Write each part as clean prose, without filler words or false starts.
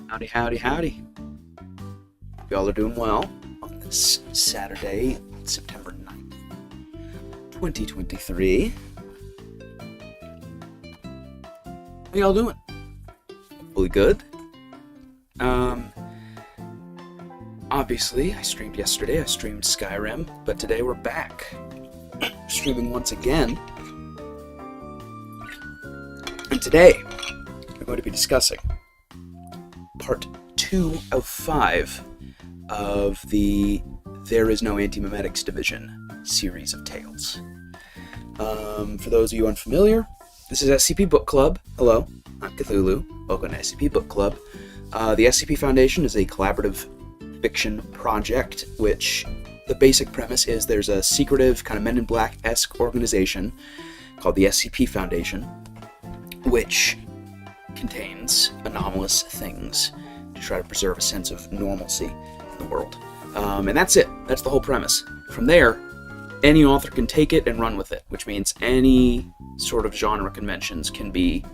Howdy, howdy, howdy. Y'all are doing well on this Saturday, September 9th, 2023. How y'all doing? Hopefully good. Obviously, I streamed yesterday, I streamed Skyrim, but today we're back. Streaming once again. And today, we're going to be discussing part 2 of 5 of the There Is No Antimemetics Division series of tales. For those of you unfamiliar, this is SCP Book Club. Hello, I'm Cthulhu. Welcome to SCP Book Club. The SCP Foundation is a collaborative fiction project, which the basic premise is there's a secretive, kind of Men in Black-esque organization called the SCP Foundation, which contains anomalous things to try to preserve a sense of normalcy in the world. And that's it. That's the whole premise. From there, any author can take it and run with it, which means any sort of genre conventions can be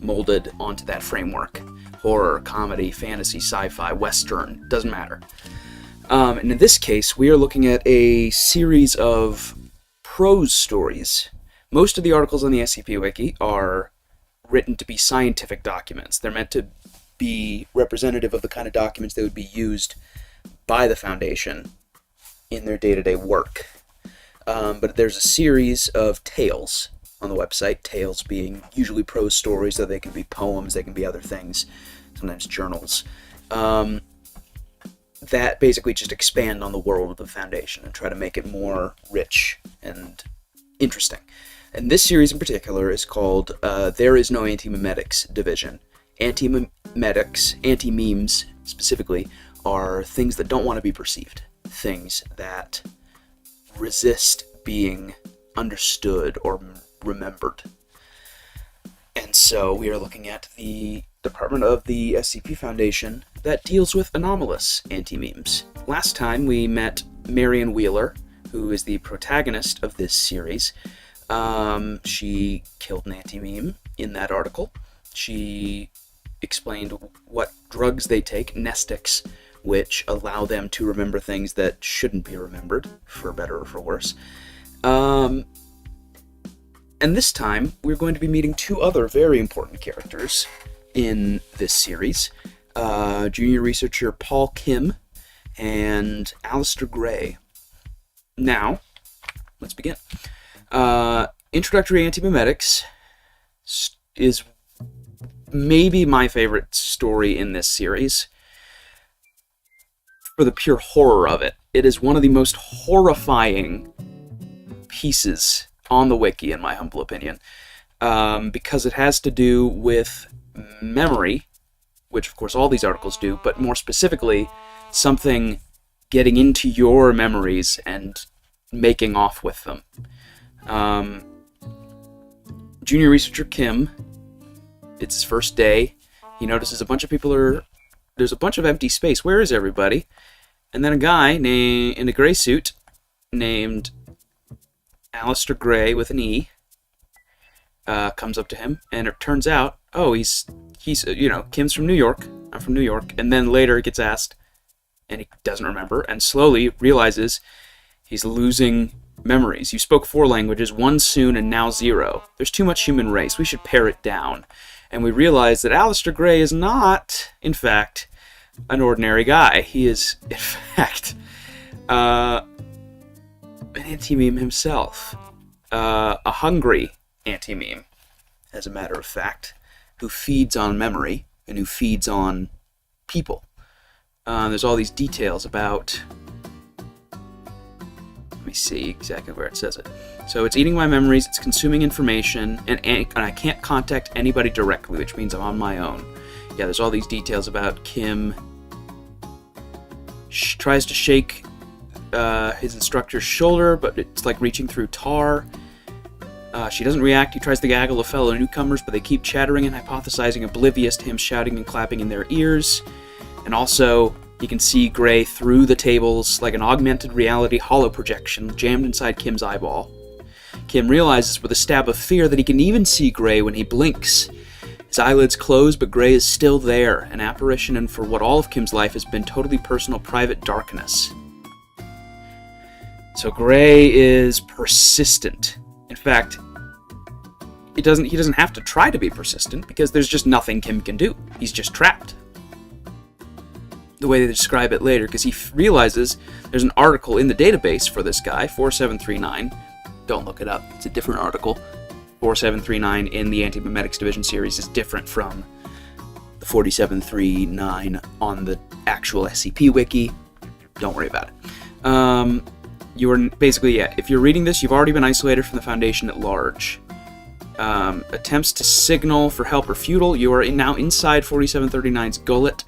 molded onto that framework. Horror, comedy, fantasy, sci-fi, western, doesn't matter. And in this case, we are looking at a series of prose stories. Most of the articles on the SCP Wiki are written to be scientific documents. They're meant to be representative of the kind of documents that would be used by the Foundation in their day-to-day work. But there's a series of tales on the website, tales being usually prose stories, though they can be poems, they can be other things, sometimes journals, that basically just expand on the world of the Foundation and try to make it more rich and interesting. And this series in particular is called There Is No Antimemetics Division. Antimemetics, anti-memes specifically, are things that don't want to be perceived. Things that resist being understood or remembered. And so we are looking at the department of the SCP Foundation that deals with anomalous anti-memes. Last time we met Marion Wheeler, who is the protagonist of this series. She killed an anti-meme in that article. She explained what drugs they take, nestics, which allow them to remember things that shouldn't be remembered, for better or for worse. And this time, we're going to be meeting two other very important characters in this series. Junior researcher Paul Kim and Alistair Gray. Now, let's begin. Introductory Antimemetics is maybe my favorite story in this series for the pure horror of it. It is one of the most horrifying pieces on the wiki, in my humble opinion, because it has to do with memory, which of course all these articles do, but more specifically, something getting into your memories and making off with them. Junior researcher Kim, it's his first day. He notices a bunch of people there's a bunch of empty space. Where is everybody? And then a guy in a gray suit named Alistair Gray with an E comes up to him, and it turns out, he's Kim's from New York, I'm from New York, and then later it gets asked, and he doesn't remember, and slowly realizes he's losing memories. You spoke 4 languages, 1 soon, and now 0. There's too much human race. We should pare it down. And we realize that Alistair Gray is not, in fact, an ordinary guy. He is, in fact, an anti-meme himself. A hungry anti-meme, as a matter of fact, who feeds on memory and who feeds on people. There's all these details about... Let me see exactly where it says it. So it's eating my memories, it's consuming information, and I can't contact anybody directly, which means I'm on my own. Yeah, there's all these details about Kim. She tries to shake his instructor's shoulder, but it's like reaching through tar. She doesn't react. He tries to gaggle a fellow newcomers, but they keep chattering and hypothesizing, oblivious to him shouting and clapping in their ears. And also, you can see Gray through the tables like an augmented reality holo projection jammed inside Kim's eyeball. Kim realizes with a stab of fear that he can even see Gray when he blinks, His eyelids close, but Gray is still there, an apparition, and for what all of Kim's life has been totally personal, private darkness. So Gray is persistent. In fact, he doesn't have to try to be persistent, because there's just nothing Kim can do. He's just trapped. The way they describe it later, because he realizes there's an article in the database for this guy, 4739. Don't look it up. It's a different article. 4739 in the Antimemetics Division series is different from the 4739 on the actual SCP wiki. Don't worry about it. You are basically, if you're reading this, you've already been isolated from the Foundation at large. Attempts to signal for help are futile. You are now inside 4739's gullet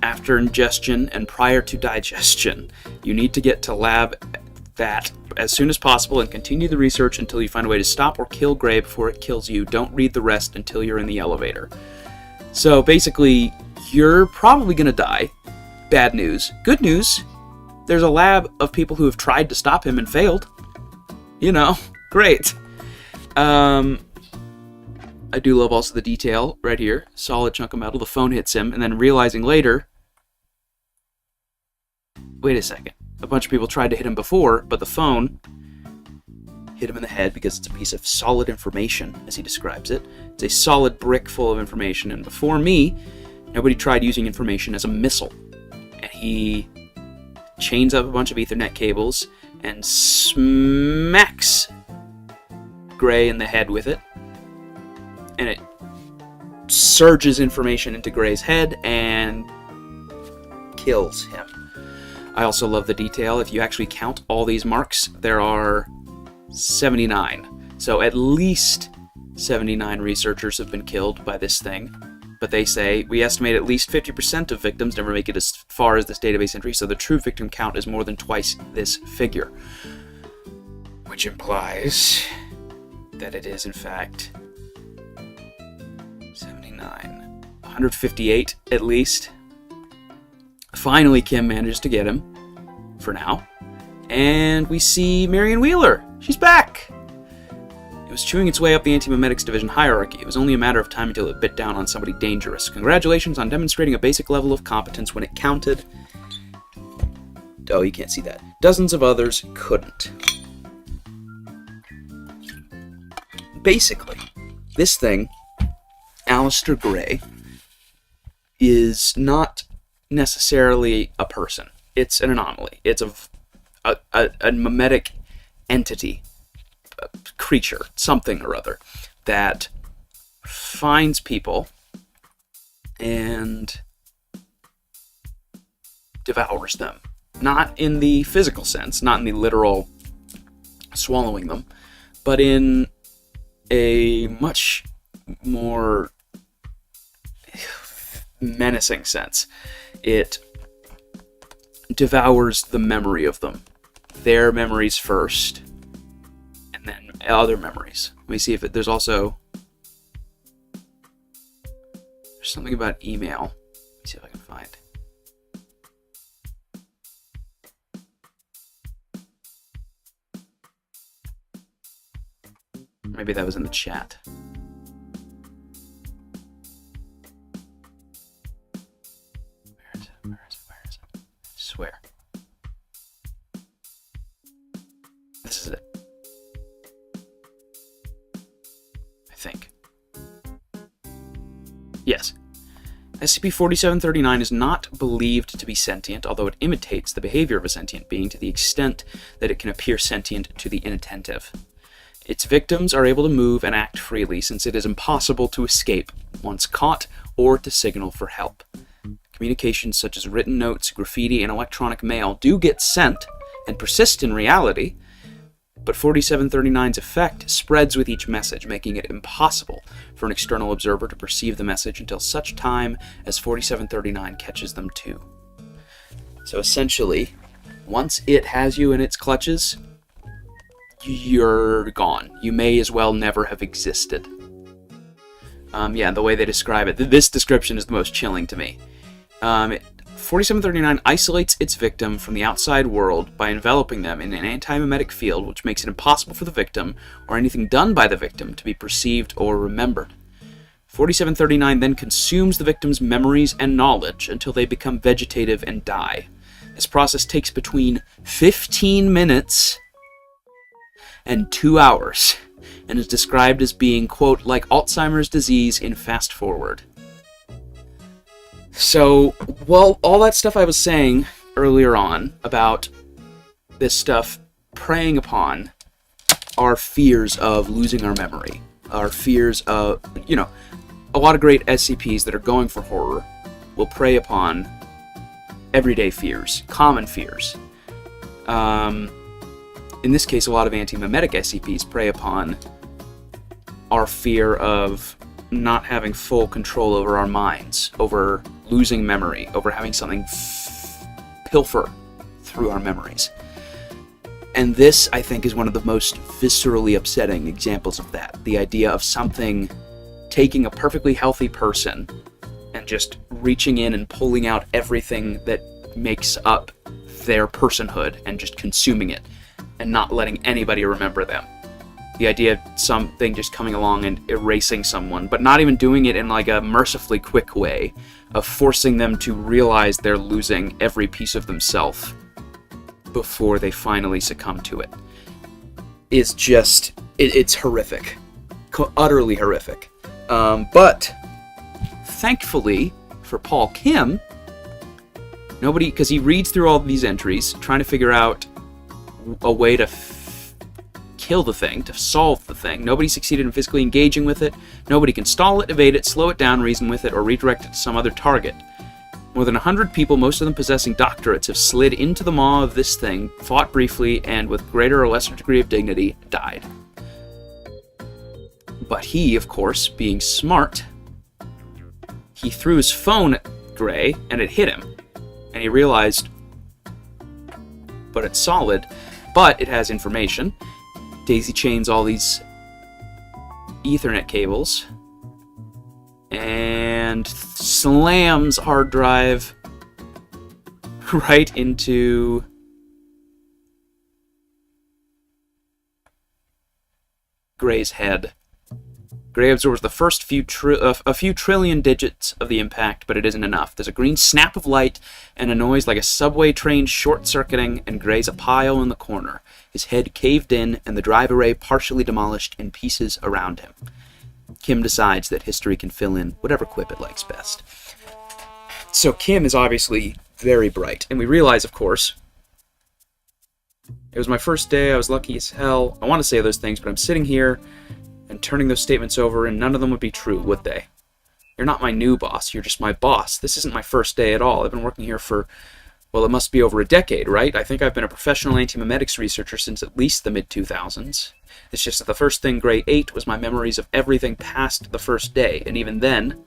after ingestion and prior to digestion. You need to get to lab that as soon as possible and continue the research until you find a way to stop or kill Gray before it kills you. Don't read the rest until you're in the elevator. So basically, you're probably going to die. Bad news. Good news, there's a lab of people who have tried to stop him and failed. You know, great. I do love also the detail right here. Solid chunk of metal. The phone hits him, and then realizing later, wait a second. A bunch of people tried to hit him before, but the phone hit him in the head because it's a piece of solid information, as he describes it. It's a solid brick full of information, and before me, nobody tried using information as a missile. And he chains up a bunch of Ethernet cables and smacks Gray in the head with it, and it surges information into Gray's head and kills him. I also love the detail. If you actually count all these marks, there are 79. So at least 79 researchers have been killed by this thing. But they say, we estimate at least 50% of victims never make it as far as this database entry, so the true victim count is more than twice this figure. Which implies that it is, in fact, 79. 158, at least. Finally, Kim manages to get him, for now. And we see Marion Wheeler. She's back! It was chewing its way up the Antimemetics Division hierarchy. It was only a matter of time until it bit down on somebody dangerous. Congratulations on demonstrating a basic level of competence when it counted. Oh, you can't see that. Dozens of others couldn't. Basically, this thing, Aleister Gray, is not necessarily a person. It's an anomaly. It's a memetic entity, a creature, something or other, that finds people and devours them. Not in the physical sense, not in the literal swallowing them, but in a much more menacing sense. It devours the memory of them. Their memories first, and then other memories. Let me see if there's also... There's something about email. Let me see if I can find. Maybe that was in the chat. Where is it? I swear. This is it. I think. Yes. SCP-4739 is not believed to be sentient, although it imitates the behavior of a sentient being to the extent that it can appear sentient to the inattentive. Its victims are able to move and act freely, since it is impossible to escape once caught or to signal for help. Communications such as written notes, graffiti, and electronic mail do get sent and persist in reality, but 4739's effect spreads with each message, making it impossible for an external observer to perceive the message until such time as 4739 catches them too. So essentially, once it has you in its clutches, you're gone. You may as well never have existed. Yeah, the way they describe it, this description is the most chilling to me. 4739 isolates its victim from the outside world by enveloping them in an antimemetic field, which makes it impossible for the victim, or anything done by the victim, to be perceived or remembered. 4739 then consumes the victim's memories and knowledge until they become vegetative and die. This process takes between 15 minutes and 2 hours, and is described as being, quote, like Alzheimer's disease in fast forward. So, well, all that stuff I was saying earlier on about this stuff preying upon our fears of losing our memory, our fears of, you know, a lot of great SCPs that are going for horror will prey upon everyday fears, common fears. In this case, a lot of antimemetic SCPs prey upon our fear of not having full control over our minds, over losing memory, over having something pilfer through our memories. And this, I think, is one of the most viscerally upsetting examples of that. The idea of something taking a perfectly healthy person and just reaching in and pulling out everything that makes up their personhood and just consuming it and not letting anybody remember them. The idea of something just coming along and erasing someone, but not even doing it in like a mercifully quick way, of forcing them to realize they're losing every piece of themselves before they finally succumb to it, is just, it's horrific. Utterly horrific. But, thankfully, for Paul Kim, nobody, because he reads through all of these entries, trying to figure out a way to kill the thing, to solve the thing. Nobody succeeded in physically engaging with it. Nobody can stall it, evade it, slow it down, reason with it, or redirect it to some other target. More than 100 people, most of them possessing doctorates, have slid into the maw of this thing, fought briefly, and with greater or lesser degree of dignity, died. But he, of course, being smart, he threw his phone at Gray, and it hit him. And he realized, but it's solid, but it has information. Daisy chains all these Ethernet cables and slams hard drive right into Gray's head. Gray absorbs the first a few trillion digits of the impact, but it isn't enough. There's a green snap of light and a noise like a subway train short-circuiting, and Gray's a pile in the corner, his head caved in and the drive array partially demolished in pieces around him. Kim decides that history can fill in whatever quip it likes best. So Kim is obviously very bright, and we realize, of course, it was my first day, I was lucky as hell. I want to say those things, but I'm sitting here and turning those statements over, and none of them would be true, would they? You're not my new boss, you're just my boss. This isn't my first day at all. I've been working here for, well, it must be over a decade, right? I think I've been a professional antimemetics researcher since at least the mid-2000s. It's just that the first thing Gray ate was my memories of everything past the first day, and even then...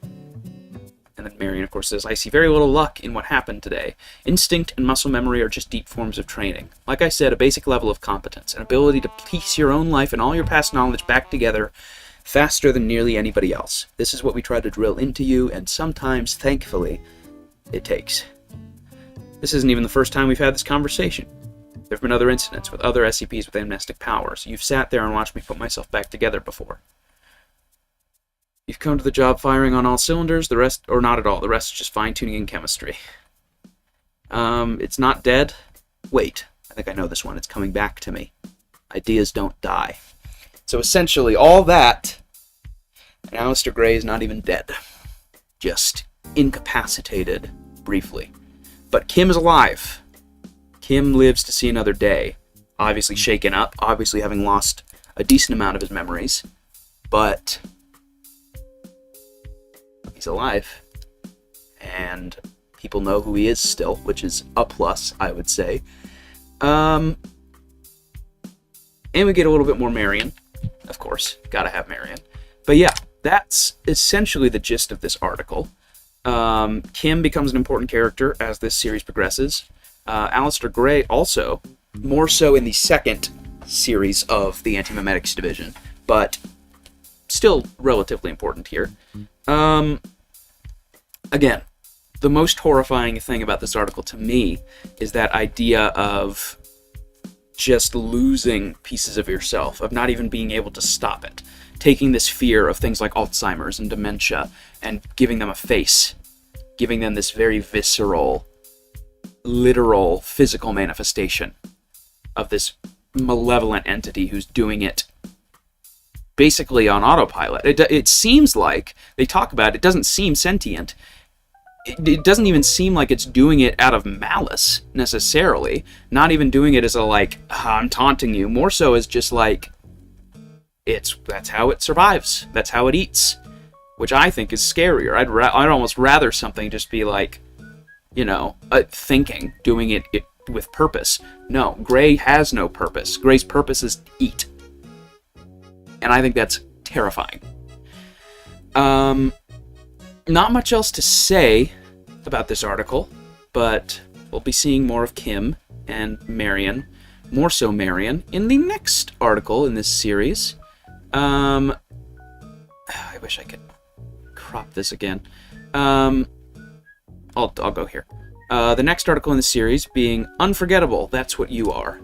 And then Marion, of course, says, I see very little luck in what happened today. Instinct and muscle memory are just deep forms of training. Like I said, a basic level of competence, an ability to piece your own life and all your past knowledge back together faster than nearly anybody else. This is what we try to drill into you, and sometimes, thankfully, it takes. This isn't even the first time we've had this conversation. There have been other incidents with other SCPs with amnestic powers. You've sat there and watched me put myself back together before. You've come to the job firing on all cylinders, the rest, or not at all, the rest is just fine-tuning in chemistry. It's not dead. Wait, I think I know this one. It's coming back to me. Ideas don't die. So essentially, all that, and Aleister Gray is not even dead. Just incapacitated briefly. But Kim is alive. Kim lives to see another day. Obviously shaken up, obviously having lost a decent amount of his memories, but he's alive, and people know who he is still, which is a plus, I would say. And we get a little bit more Marion, of course, gotta have Marion. But yeah, that's essentially the gist of this article. Kim becomes an important character as this series progresses. Aleister Gray also, more so in the second series of the Antimemetics division, but still relatively important here. Again, the most horrifying thing about this article to me is that idea of just losing pieces of yourself, of not even being able to stop it. taking this fear of things like Alzheimer's and dementia and giving them a face, giving them this very visceral, literal, physical manifestation of this malevolent entity who's doing it basically on autopilot. It seems like, they talk about it, it doesn't seem sentient. It doesn't even seem like it's doing it out of malice, necessarily. Not even doing it as a, like, I'm taunting you. More so as just, like, that's how it survives. That's how it eats. Which I think is scarier. I'd almost rather something just be, like, you know, thinking, doing it with purpose. No, Gray has no purpose. Gray's purpose is to eat. And I think that's terrifying. Not much else to say about this article, but we'll be seeing more of Kim and Marion, more so Marion, in the next article in this series. I wish I could crop this again. I'll go here. The next article in the series being Unforgettable, That's What You Are.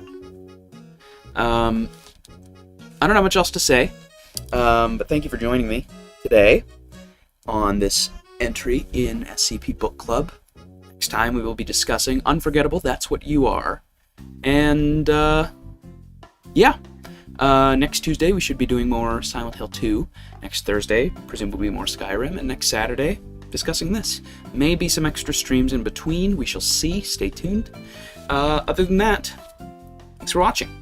I don't have much else to say, but thank you for joining me today on this entry in SCP Book Club. Next time we will be discussing Unforgettable, That's What You Are. And, yeah. Next Tuesday we should be doing more Silent Hill 2. Next Thursday, presumably more Skyrim. And next Saturday, discussing this. Maybe some extra streams in between. We shall see. Stay tuned. Other than that, thanks for watching.